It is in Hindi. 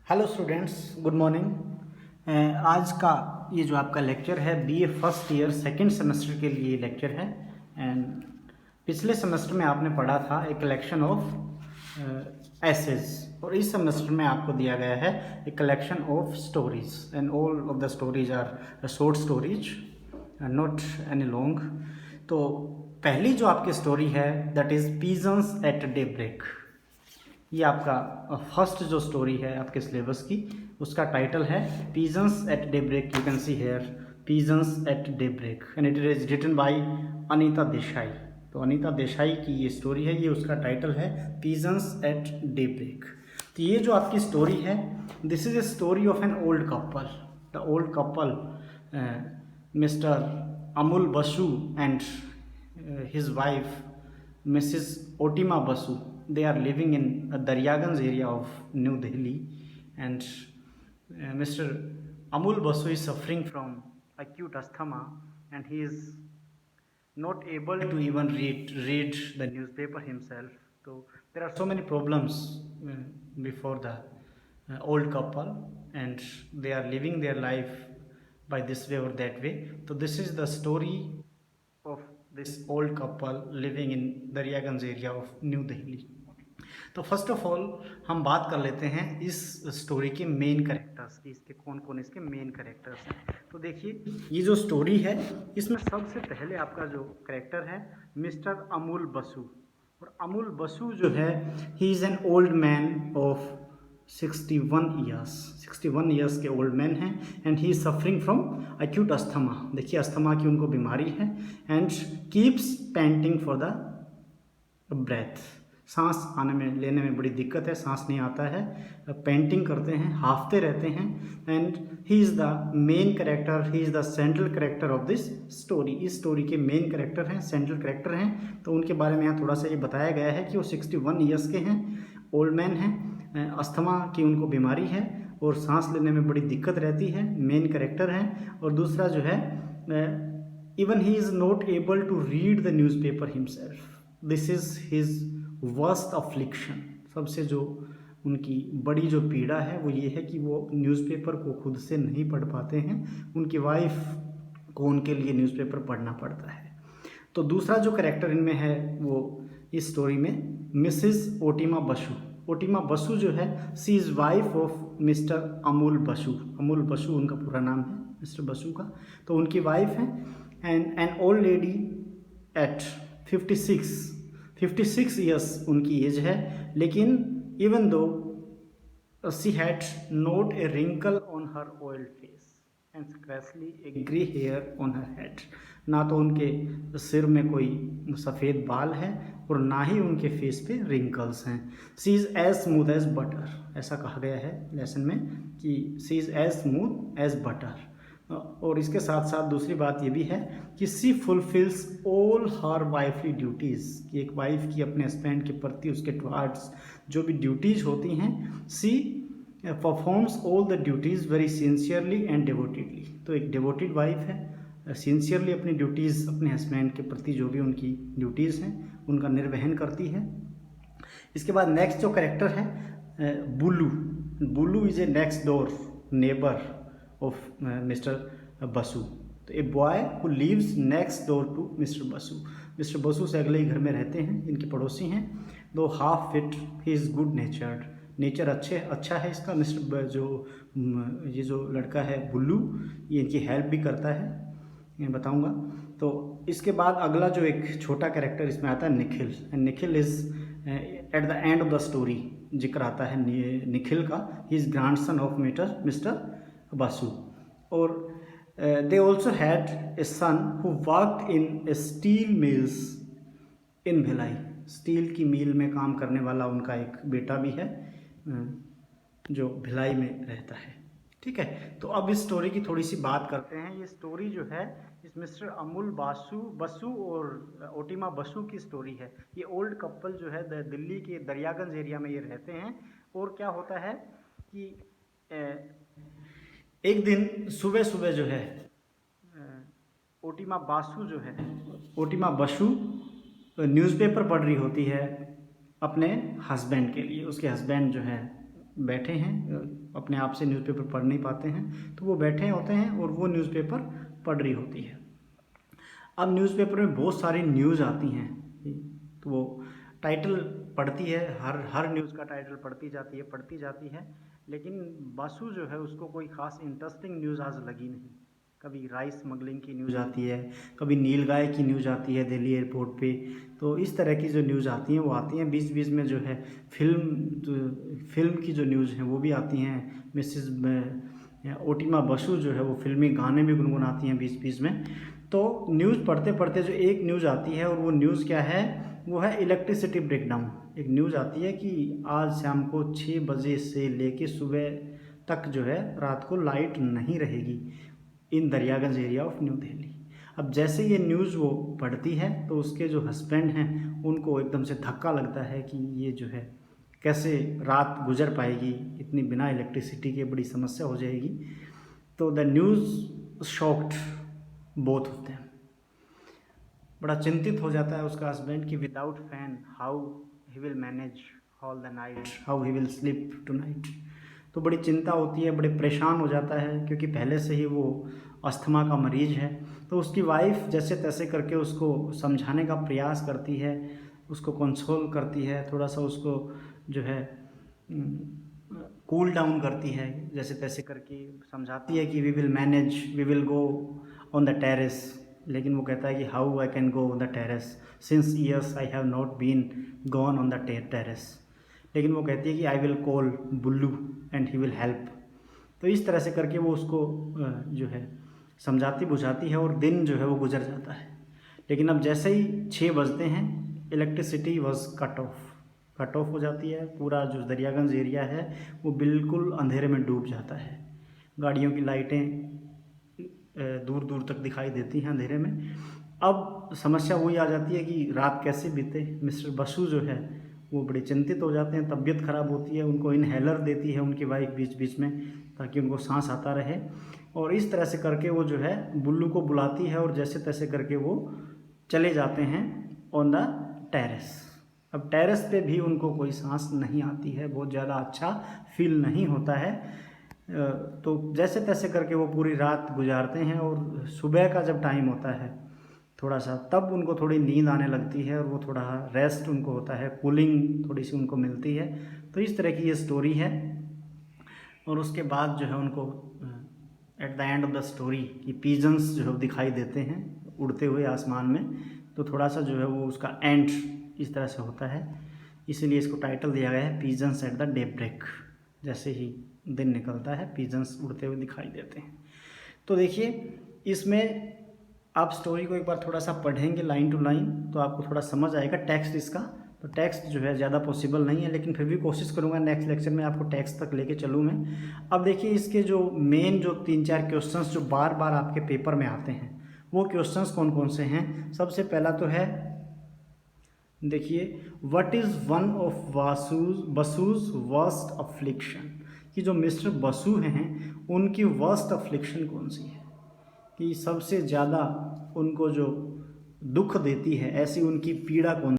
Hello students, good morning. आज का ये जो आपका लेक्चर है BA first year second semester के लिए लेक्चर है। एंड पिछले सेमेस्टर में आपने पढ़ा था ए कलेक्शन ऑफ एसेज और इस सेमेस्टर में आपको दिया गया है a collection of stories and all of the stories are short stories, not any long. तो पहली जो आपकी स्टोरी है that is pigeons at day break. ये आपका फर्स्ट जो स्टोरी है आपके सिलेबस की, उसका टाइटल है pigeons at day break. You can see here pigeons at day break and it is written by Anita Desai. तो अनीता देसाई की ये स्टोरी है, ये उसका टाइटल है पीजन्स एट डे ब्रेक। तो ये जो आपकी स्टोरी है, this is a story of an old couple. The old couple mister Amul Basu and his wife Mrs. Otima Basu. They are living in Daryaganj area of New Delhi, and Mr. Amul Basu is suffering from acute asthma, and he is not able to even read the newspaper himself. So there are so many problems before the old couple, and they are living their life by this way or that way. So this is the story of this old couple living in Daryaganj area of New Delhi. तो फर्स्ट ऑफ ऑल हम बात कर लेते हैं इस स्टोरी के मेन कैरेक्टर्स की, इसके कौन कौन इसके मेन कैरेक्टर्स हैं। तो देखिए ये जो स्टोरी है इसमें सबसे पहले आपका जो कैरेक्टर है मिस्टर अमूल बसु। और अमूल बसु जो है he is an old man of 61 years के ओल्ड मैन हैं and he is suffering from acute asthma. देखिए अस्थमा की उनको बीमारी है and keeps panting for the breath. सांस आने में लेने में बड़ी दिक्कत है, सांस नहीं आता है, पेंटिंग करते हैं, हाफते रहते हैं। And he is the main character, he is the central character of this story. इस स्टोरी के मेन कैरेक्टर हैं, सेंट्रल कैरेक्टर हैं। तो उनके बारे में यहाँ थोड़ा सा ये बताया गया है कि वो 61 ईयर्स के हैं, ओल्ड मैन हैं, अस्थमा की उनको बीमारी है और सांस लेने में बड़ी दिक्कत रहती है, मेन कैरेक्टर हैं। और दूसरा जो है even he is not able to read the newspaper himself, this is his worst affliction. सबसे जो उनकी बड़ी जो पीड़ा है वो ये है कि वो न्यूज़पेपर को खुद से नहीं पढ़ पाते हैं, उनकी वाइफ को उनके लिए न्यूज़पेपर पढ़ना पड़ता है। तो दूसरा जो कैरेक्टर इनमें है वो इस स्टोरी में मिसेस ओटिमा बसु। ओटिमा बसु जो है she is wife of mister Amul Basu. Amul Basu उनका पूरा नाम है मिस्टर बसु का। तो उनकी वाइफ है and an old lady at 56 years उनकी एज है। लेकिन even though she had not a wrinkle on her old face and scarcely a grey hair on her head. ना तो उनके सिर में कोई सफ़ेद बाल है और ना ही उनके फेस पे रिंकल्स हैं। She is as smooth as butter, ऐसा कहा गया है लेसन में कि she is as smooth as butter. और इसके साथ साथ दूसरी बात ये भी है कि सी फुलफिल्स ऑल हर वाइफली ड्यूटीज़, कि एक वाइफ की अपने हस्बैंड के प्रति उसके टुवार्ड्स जो भी ड्यूटीज़ होती हैं, she performs all the duties very sincerely and devotedly. तो एक डिवोटेड वाइफ है, सिंसियरली अपनी ड्यूटीज़ अपने हस्बैंड के प्रति जो भी उनकी ड्यूटीज़ हैं उनका निर्वहन करती है। इसके बाद नेक्स्ट जो कैरेक्टर है Bullu. Bullu is a next door neighbour of mister Basu. तो a boy who lives next door to mister Basu. Mister Basu से अगले ही घर में रहते हैं, इनके पड़ोसी हैं। दो half fit, he is good नेचर्ड, nature अच्छा है इसका। मिस्टर ये जो लड़का है बुल्लू, ये इनकी हेल्प भी करता है, मैं बताऊंगा। तो इसके बाद अगला जो एक छोटा कैरेक्टर इसमें आता है Nikhil. And Nikhil is at the end of the story जिक्र आता है निखिल का। He is grandson of mister Basu. और they also had a son who worked in a steel mills in Bhilai. Steel की मिल में काम करने वाला उनका एक बेटा भी है जो भिलाई में रहता है। ठीक है, तो अब इस स्टोरी की थोड़ी सी बात करते हैं। ये स्टोरी जो है इस मिस्टर अमूल बसु और ओटिमा बसु की स्टोरी है। ये ओल्ड कपल जो है दिल्ली के दरियागंज एरिया में ये रहते हैं। और क्या होता है कि एक दिन सुबह सुबह जो है ओटिमा बसु न्यूज़पेपर पढ़ रही होती है अपने हस्बैंड के लिए। उसके हस्बैंड जो है बैठे हैं, अपने आप से न्यूज़पेपर पढ़ नहीं पाते हैं, तो वो बैठे होते हैं और वो न्यूज़पेपर पढ़ रही होती है। अब न्यूज़पेपर में बहुत सारी न्यूज़ आती हैं, तो वो टाइटल पढ़ती है, हर न्यूज़ का टाइटल पढ़ती जाती है, लेकिन बासु जो है उसको कोई ख़ास इंटरेस्टिंग न्यूज़ आज लगी नहीं। कभी राइस स्मगलिंग की न्यूज़ आती है, कभी नीलगाय की न्यूज़ आती है दिल्ली एयरपोर्ट पे। तो इस तरह की जो न्यूज़ आती हैं वो आती हैं। बीच बीच में जो है फिल्म की जो न्यूज़ हैं वो भी आती हैं। मिसिज ओटिमा बसु जो है वो फिल्मी गाने भी गुनगुनाती हैं बीच बीच में। तो न्यूज़ पढ़ते पढ़ते जो एक न्यूज़ आती है, और वो न्यूज़ क्या है, वो है इलेक्ट्रिसिटी ब्रेकडाउन। एक न्यूज़ आती है कि आज शाम को 6 बजे से लेके सुबह तक जो है रात को लाइट नहीं रहेगी in Daryaganj area of New Delhi. अब जैसे ये न्यूज़ वो पढ़ती है तो उसके जो हस्बैंड हैं उनको एकदम से धक्का लगता है कि ये जो है कैसे रात गुजर पाएगी, इतनी बिना इलेक्ट्रिसिटी के बड़ी समस्या हो जाएगी। तो the news shocked both of them. बड़ा चिंतित हो जाता है उसका हस्बैंड कि without fan how he will manage all the night, how he will sleep tonight. तो बड़ी चिंता होती है, बड़े परेशान हो जाता है, क्योंकि पहले से ही वो अस्थमा का मरीज़ है। तो उसकी वाइफ जैसे तैसे करके उसको समझाने का प्रयास करती है, उसको कंसोल करती है, थोड़ा सा उसको जो है कूल डाउन करती है, जैसे तैसे करके समझाती है कि we will manage, we will go on the terrace. लेकिन वो कहता है कि how I can go on the terrace, since years I have not been gone on the terrace. लेकिन वो कहती है कि I will call Bullu and he will help. तो इस तरह से करके वो उसको जो है समझाती बुझाती है और दिन जो है वो गुजर जाता है। लेकिन अब जैसे ही 6 बजते हैं इलेक्ट्रिसिटी वॉज कट ऑफ हो जाती है। पूरा जो दरियागंज एरिया है वो बिल्कुल अंधेरे में डूब जाता है। गाड़ियों की लाइटें दूर दूर तक दिखाई देती हैं अंधेरे में। अब समस्या वही आ जाती है कि रात कैसे बीते। मिस्टर बसु जो है वो बड़े चिंतित हो जाते हैं, तबीयत ख़राब होती है, उनको इनहेलर देती है उनकी वाइफ बीच बीच में ताकि उनको सांस आता रहे। और इस तरह से करके वो जो है बुल्लू को बुलाती है और जैसे तैसे करके वो चले जाते हैं ऑन द टेरेस। अब टेरेस पे भी उनको कोई सांस नहीं आती है, बहुत ज़्यादा अच्छा फील नहीं होता है। तो जैसे तैसे करके वो पूरी रात गुजारते हैं और सुबह का जब टाइम होता है थोड़ा सा, तब उनको थोड़ी नींद आने लगती है और वो थोड़ा रेस्ट उनको होता है, कूलिंग थोड़ी सी उनको मिलती है। तो इस तरह की ये स्टोरी है। और उसके बाद जो है उनको eight the end of the story कि पीजन्स जो है दिखाई देते हैं उड़ते हुए आसमान में। तो थोड़ा सा जो है वो उसका एंड इस तरह से होता है, इसीलिए इसको टाइटल दिया गया है pigeons at the daybreak. जैसे ही दिन निकलता है पीजन्स उड़ते हुए दिखाई देते हैं। तो देखिए इसमें आप स्टोरी को एक बार थोड़ा सा पढ़ेंगे लाइन टू लाइन तो आपको थोड़ा समझ आएगा। टेक्स्ट इसका तो टेक्स्ट जो है ज़्यादा पॉसिबल नहीं है, लेकिन फिर भी कोशिश करूँगा नेक्स्ट लेक्चर में आपको टेक्स्ट तक लेके चलूँ मैं। अब देखिए इसके जो मेन जो 3-4 क्वेश्चंस जो बार बार आपके पेपर में आते हैं वो क्वेश्चंस कौन कौन से हैं। सबसे पहला तो है देखिए what is one of Basu's worst affliction, कि जो मिस्टर बसु हैं उनकी वर्स्ट अफ्लिक्शन कौन सी है, कि सबसे ज़्यादा उनको जो दुख देती है ऐसी उनकी पीड़ा कौन